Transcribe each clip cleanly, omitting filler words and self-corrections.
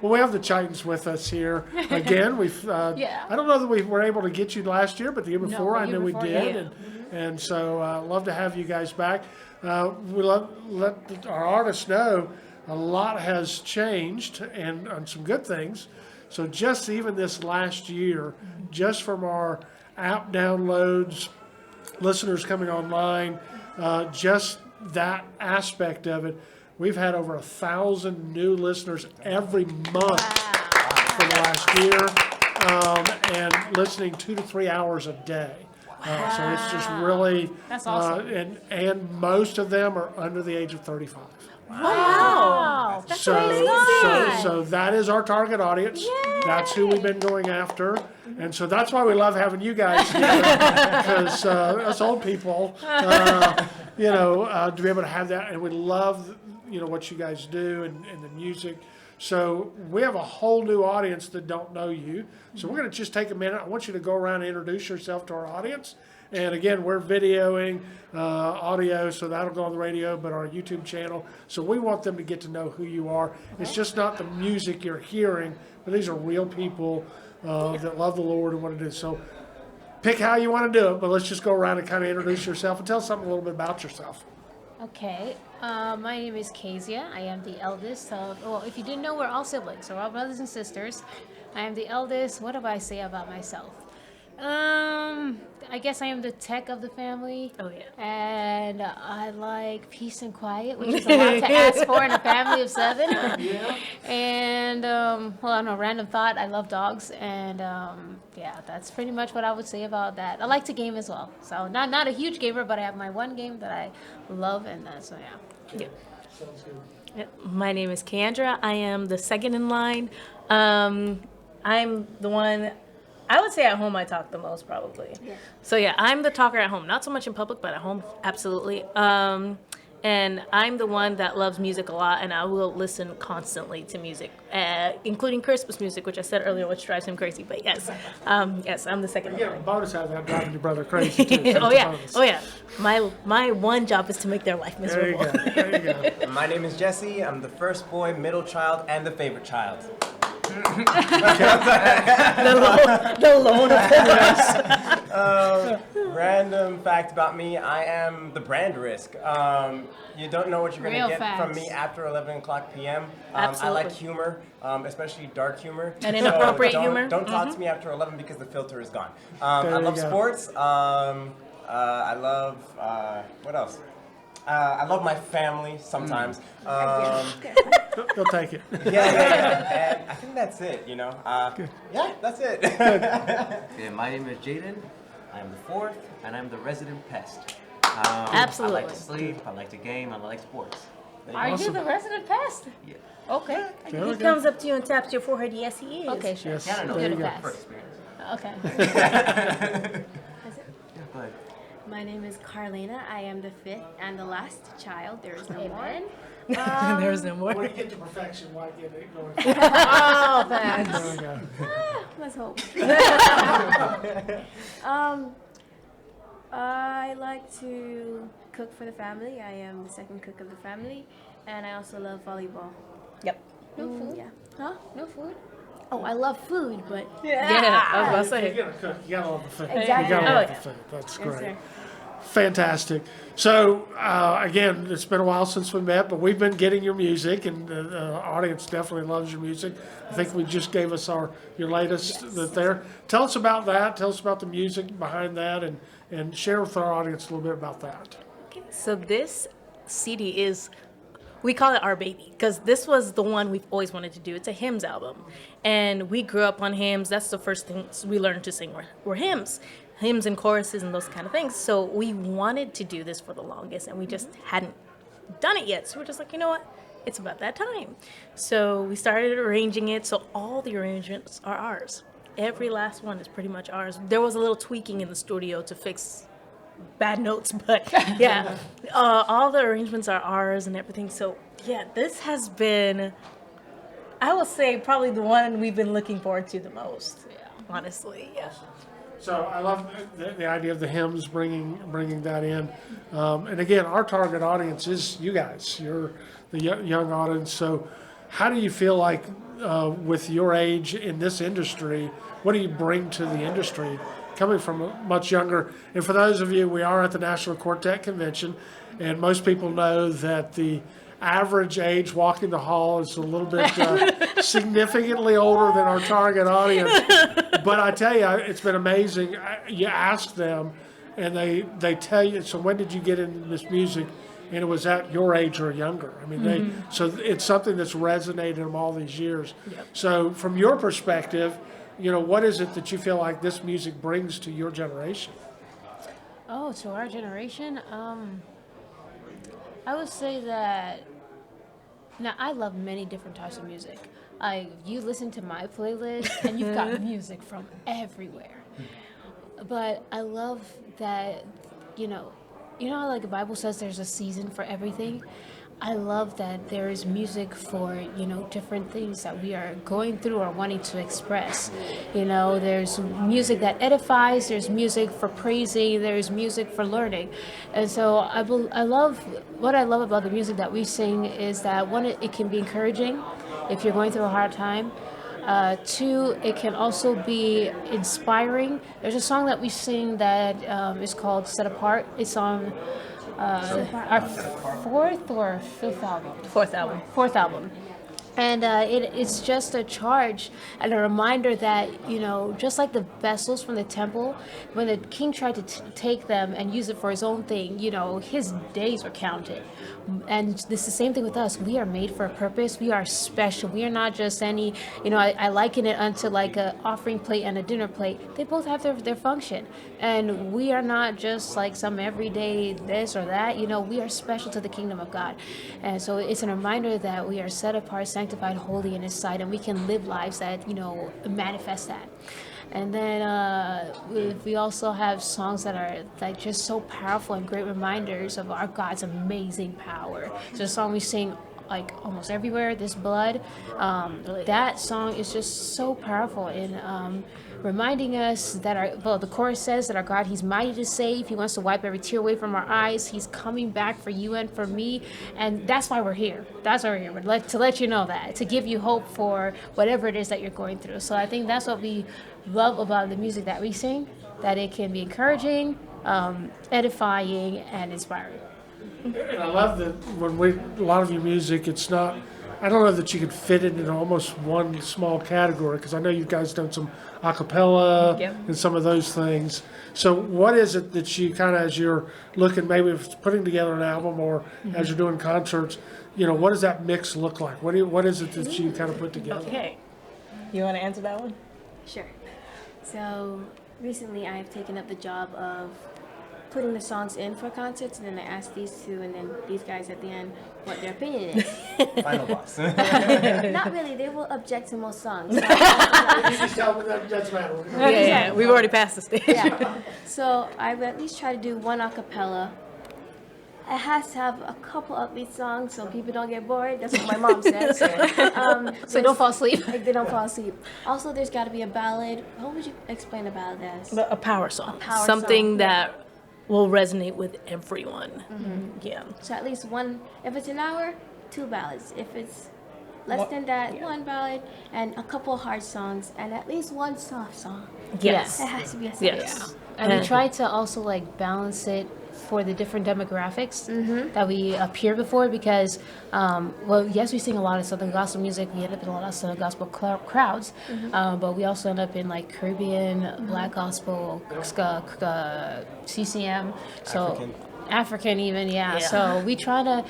Well, we have the Chitans with us here again. We've Yeah. I don't know that we were able to get you last year, but the year before I the year knew before, we did, yeah. and so love to have you guys back. We let our artists know a lot has changed and some good things. So just even this last year, just from our app downloads, listeners coming online, just that aspect of it, we've had over 1,000 new listeners every month for the last year, and listening 2 to 3 hours a day. So it's just really, That's awesome. and most of them are under the age of 35. Wow. That's So that is our target audience. That's who we've been going after. And so that's why we love having you guys here, because us old people, to be able to have that. And we love, what you guys do and the music. So we have a whole new audience that don't know you. So we're going to just take a minute. I want you to go around and introduce yourself to our audience. And again, we're videoing audio, so that'll go on the radio, but our YouTube channel. So we want them to get to know who you are. It's just not the music you're hearing, but these are real people that love the Lord and want to do. So pick how you want to do it, but let's just go around and kind of introduce yourself and tell us something a little bit about yourself. Okay. My name is Kezia. I am the eldest of, well, if you didn't know, we're all siblings, so we're all brothers and sisters. I am the eldest. What do I say about myself? I guess I am the tech of the family. Oh, yeah. And I like peace and quiet, which is a lot to ask for in a family of 7. Yeah. And, well, on a random thought, I love dogs. And, yeah, that's pretty much what I would say about that. I like to game as well. So not a huge gamer, but I have my one game that I love, and so, yeah. Yeah. Sounds good. Yep. My name is Kendra. I am the second in line. I'm the one, I would say at home I talk the most probably. Yeah. So yeah, I'm the talker at home. Not so much in public, but at home, absolutely. And I'm the one that loves music a lot, and I will listen constantly to music, including Christmas music, which I said earlier, which drives him crazy. But yes, yes, I'm the second. You get a bonus out of that, driving your brother crazy too. Oh yeah. My one job is to make their life miserable. There you go. My name is Jesse. I'm the first boy, middle child, and the favorite child. the lone of Random fact about me, I am the brand risk. You don't know what you're going Real to get facts. from me after 11 o'clock p.m. I Absolutely. like humor, especially dark humor. And inappropriate So humor. Don't talk to me after 11 because the filter is gone. There I you love go. sports. I love, what else? I love my family sometimes. They'll take it. Yeah. And I think that's it, Yeah, that's it. Yeah, my name is Jaden. I'm the fourth, and I'm the resident pest. Absolutely. I like to sleep, I like to game, and I like sports. Are you the resident pest? Yeah. Okay. There we He go. comes up to you and taps your forehead. Yes, he is. Okay, sure. Yes. Yeah, I don't know. There you Good go. at For fast. experience. Okay. Yeah, go ahead. My name is Carlina. I am the 5th and the last child. There is no more. There's no more. When you get to perfection, why get it going? Oh, thanks. There we go. Let's hope. I like to cook for the family. I am the second cook of the family, and I also love volleyball. Yep. No food? Yeah. Huh? No food? Oh, I love food, but Yeah, I was about to If say. you're gonna cook, you gotta love the food. Exactly. You gotta Oh, love yeah. the food. That's Yes, great. sir. Fantastic. So again, it's been a while since we met, but we've been getting your music, and the audience definitely loves your music. I think we just gave us your latest there. Tell us about that. Tell us about the music behind that, and share with our audience a little bit about that. Okay, so this CD is, we call it our baby, because this was the one we've always wanted to do. It's a hymns album, and we grew up on hymns. That's the first things we learned to sing were hymns and choruses and those kind of things. So we wanted to do this for the longest, and we just hadn't done it yet. So we're just like, you know what? It's about that time. So we started arranging it. So all the arrangements are ours. Every last one is pretty much ours. There was a little tweaking in the studio to fix bad notes, but yeah, all the arrangements are ours and everything. So yeah, this has been, I will say, probably the one we've been looking forward to the most. Yeah, honestly, yeah. So I love the idea of the hymns, bringing that in. And again, our target audience is you guys. You're the young audience. So how do you feel like with your age in this industry, what do you bring to the industry coming from much younger? And for those of you, we are at the National Quartet Convention, and most people know that the average age walking the hall is a little bit significantly older than our target audience. But I tell you, it's been amazing. You ask them, and they tell you, so when did you get into this music? And it was at your age or younger. I mean, so it's something that's resonated in them all these years. Yep. So from your perspective, what is it that you feel like this music brings to your generation? Oh, to our generation, I would say that. Now, I love many different types of music. You listen to my playlist, and you've got music from everywhere. But I love that, how like the Bible says there's a season for everything. I love that there is music for, different things that we are going through or wanting to express. There's music that edifies, there's music for praising, there's music for learning. And so what I love about the music that we sing is that, one, it can be encouraging if you're going through a hard time. Two, it can also be inspiring. There's a song that we sing that is called Set Apart. It's on our fourth or fifth album? Fourth album. Fourth album. And it's just a charge and a reminder that, just like the vessels from the temple, when the king tried to take them and use it for his own thing, his days were counted. And this is the same thing with us. We are made for a purpose. We are special. We are not just any, I liken it unto like an offering plate and a dinner plate. They both have their function. And we are not just like some everyday this or that. We are special to the kingdom of God. And so it's a reminder that we are set apart, sanctified, holy in His sight, and we can live lives that, manifest that. And then we also have songs that are like just so powerful and great reminders of our God's amazing power. So a song we sing like almost everywhere, This Blood. That song is just so powerful in reminding us that the chorus says that our God, He's mighty to save. He wants to wipe every tear away from our eyes. He's coming back for you and for me. And that's why we're here. That's why we're here. To let you know that, to give you hope for whatever it is that you're going through. So I think that's what we love about the music that we sing, that it can be encouraging, edifying, and inspiring. And I love that a lot of your music, it's not, I don't know that you could fit it in almost one small category, because I know you guys done some a cappella and some of those things. So what is it that you kind of, as you're looking, maybe if it's putting together an album or as you're doing concerts, what does that mix look like? What is it that you kind of put together? Okay. You want to answer that one? Sure. So recently I've taken up the job of putting the songs in for concerts, and then I asked these two and then these guys at the end what their opinion is. Final boss. Not really, they will object to most songs. You just tell me that doesn't matter. Yeah, we've already passed the stage. Yeah. So I would at least try to do one a cappella. It has to have a couple upbeat songs so people don't get bored. That's what my mom says. So don't fall asleep. Like they don't fall asleep. Also, there's got to be a ballad. How would you explain a ballad as? A power song. power Something song, that will resonate with everyone. Yeah. So at least one. If it's an hour, 2 ballads. If it's less than that, 1 ballad and a couple hard songs and at least 1 soft song. Yes. It has to be a soft Yes. song. And we try to also like balance it for the different demographics that we appear before, because yes, we sing a lot of Southern gospel music. We end up in a lot of Southern gospel crowds, but we also end up in like Caribbean, Black gospel, CCM, so African even, yeah. So we try to,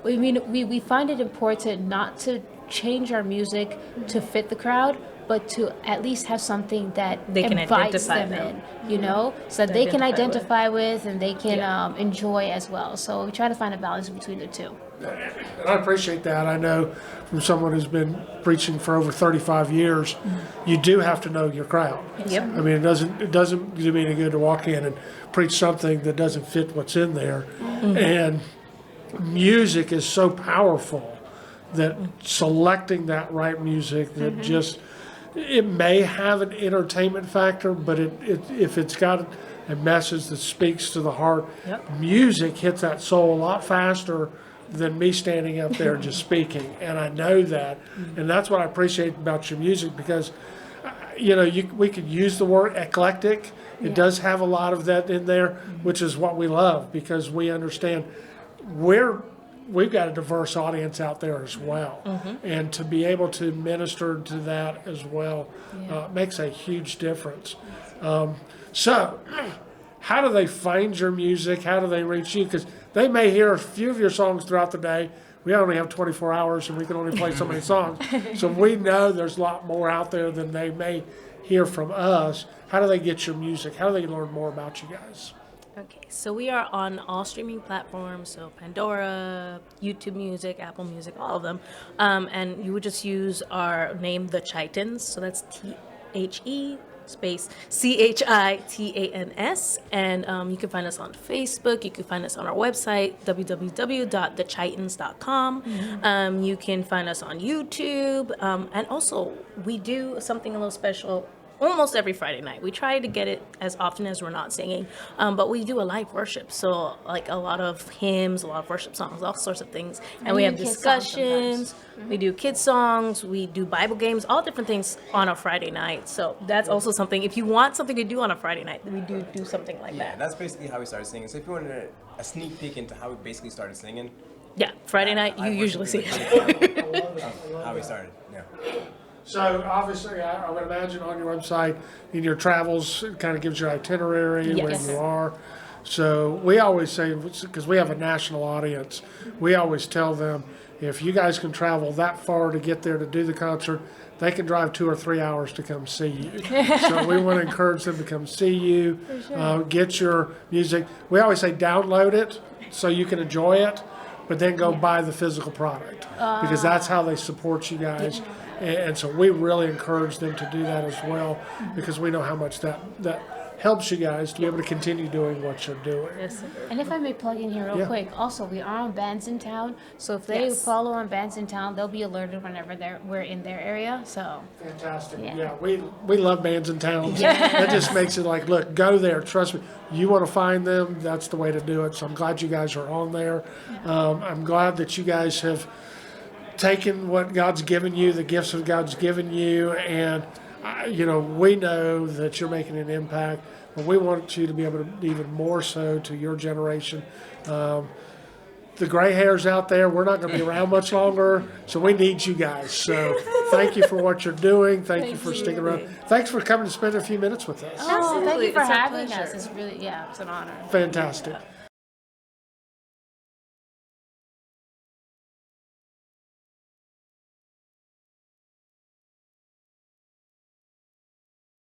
we find it important not to change our music to fit the crowd, but to at least have something that They can invites identify them in, so that they can identify with and they can enjoy as well. So we try to find a balance between the two. And I appreciate that. I know from someone who's been preaching for over 35 years, you do have to know your crowd. Yep. I mean, it doesn't do me any good to walk in and preach something that doesn't fit what's in there. And music is so powerful that selecting that right music that just, it may have an entertainment factor, but if it's got a message that speaks to the heart, music hits that soul a lot faster than me standing up there just speaking. And I know that. And that's what I appreciate about your music, because, we could use the word eclectic. It does have a lot of that in there, which is what we love, because we understand we've got a diverse audience out there as well. And to be able to minister to that as well makes a huge difference. So, how do they find your music? How do they reach you? Because they may hear a few of your songs throughout the day. We only have 24 hours and we can only play so many songs. So we know there's a lot more out there than they may hear from us. How do they get your music? How do they learn more about you guys? Okay, so we are on all streaming platforms, so Pandora, YouTube Music, Apple Music, all of them. And you would just use our name, The Chitans, so that's THE space CHITANS, and you can find us on Facebook. You can find us on our website, www.thechitans.com. You can find us on YouTube, and also we do something a little special almost every Friday night. We try to get it as often as we're not singing, but we do a live worship. So like a lot of hymns, a lot of worship songs, all sorts of things. And we have discussions, we do kids songs, we do Bible games, all different things on a Friday night. So that's also something, if you want something to do on a Friday night, we do something like Yeah, that. that's basically how we started singing. So if you wanted a sneak peek into how we basically started singing, Yeah, Friday night, you I usually see worship it. how we started. Yeah. So obviously, I would imagine on your website, in your travels, it kind of gives your itinerary, where Yes. you are. So we always say, because we have a national audience, we always tell them, if you guys can travel that far to get there to do the concert, they can drive 2 or 3 hours to come see you. So we want to encourage them to come see you, get your music. We always say download it so you can enjoy it, but then go buy the physical product, because that's how they support you guys. And so we really encourage them to do that as well, because we know how much that helps you guys to be able to continue doing what you're doing. Yes, sir. And if I may plug in here real Yeah. quick, also we are on Bands in Town, so if they Yes. follow on Bands in Town, they'll be alerted whenever we're in their area. So Fantastic. Yeah. Yeah, we love bands and towns. That just makes it like, look, go there. Trust me. You want to find them, that's the way to do it. So I'm glad you guys are on there. I'm glad that you guys have taken what God's given you, the gifts that God's given you, and we know that you're making an impact, but we want you to be able to even more so to your generation. The gray hairs out there, we're not going to be around much longer, so we need you guys. So thank you for what you're doing. Thank you for sticking around. Thanks for coming to spend a few minutes with us. thank you for It's our having pleasure. us. It's really, it's an honor. Fantastic.